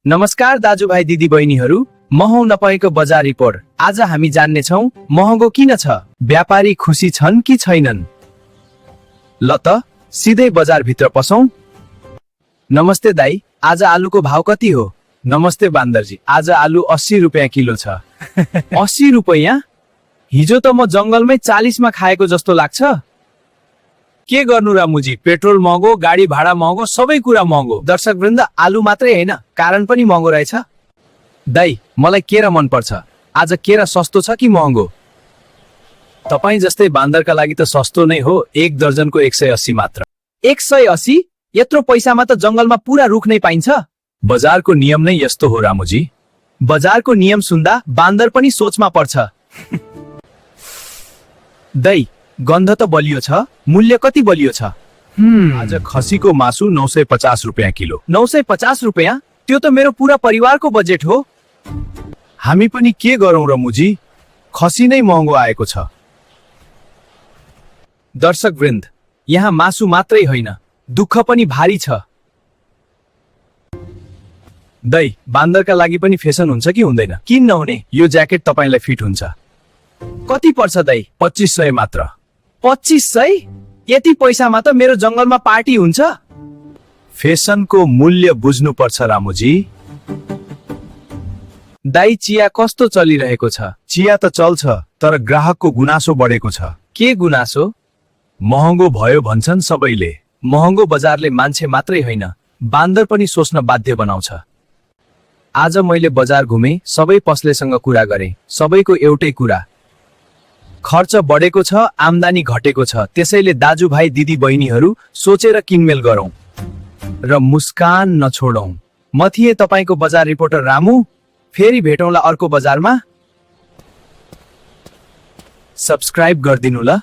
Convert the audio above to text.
नमस्कार दाजुभाइ दिदी बहिनीहरू, म हुँ नपाएको बजार रिपोर्ट। आज हामी जान्ने छौं महँगो किन छ, व्यापारी खुसी छन् कि छैनन्। ल त सिधै बजार भित्र पसौं। नमस्ते दाई, आज आलुको भाव कति हो? नमस्ते बान्दरजी, आज आलु 80 रुपियाँ किलो छ। 80 रुपियाँ? हिजो त म जंगलमै 40 मा खाएको जस्तो लाग्छ। के गर्नु रामुजी, पेट्रोल महँगो, गाडी भाडा महँगो, सबै कुरा महँगो। दर्शक वृन्द, आलु मात्रै हैन, कारण पनि महँगो रहेछ। दाई, मलाई केरा मन पर्छ। आज केरा सस्तो छ कि महँगो? तपाई जस्तै बान्दरका लागि त सस्तो नै हो। एक दर्जनको 180 मात्र। 180? यत्रो पैसामा त जंगलमा पूरा रुख नै पाइन्छ। बजारको नियम नै यस्तो हो रामुजी। बजारको नियम सुन्दा बान्दर पनि सोचमा पर्छ। दाई, गन्ध त बलियो छ, मूल्य कति बलियो छ? आज खसीको मासु 950 रुपियाँ किलो। 950 रुपियाँ? त्यो त मेरो पूरा परिवारको बजेट हो। हामी पनि के गरौं रमुजी, खसी नै महँगो आएको छ। दर्शक वृन्द, यहाँ मासु मात्रै होइन, दुःख पनि भारी छ। दाई, बान्दरका लागि पनि फेसन हुन्छ कि हुँदैन? किन नहुने? यो ज्याकेट तपाईलाई फिट हुन्छ। कति पर्छ दाई? 2500 मात्र। 2500? यति पैसामा त मेरो जंगलमा पार्टी हुन्छ। फेसनको मूल्य बुझ्नु पर्छ रामुजी। दाई, चिया कस्तो चलिरहेको छ? चिया त चल्छ, तर ग्राहकको गुनासो बढेको छ। के गुनासो? महँगो भयो भन्छन् सबैले। महँगो बजारले मान्छे मात्रै होइन, बान्दर पनि सोच्न बाध्य बनाउँछ। आज मैले बजार घुमे, सबै पसलेसँग कुरा गरे, सबैको एउटै कुरा, खर्च बढेको छ, आम्दानी घटेको छ। त्यसैले दाजुभाइ दिदी बहिनीहरू, सोचेर किनमेल गरौं र मुस्कान नछोडौं। म थिएँ तपाईको बजार रिपोर्टर रामु। फेरि भेटौँला अर्को बजारमा। सब्स्क्राइब गरिदिनु ल।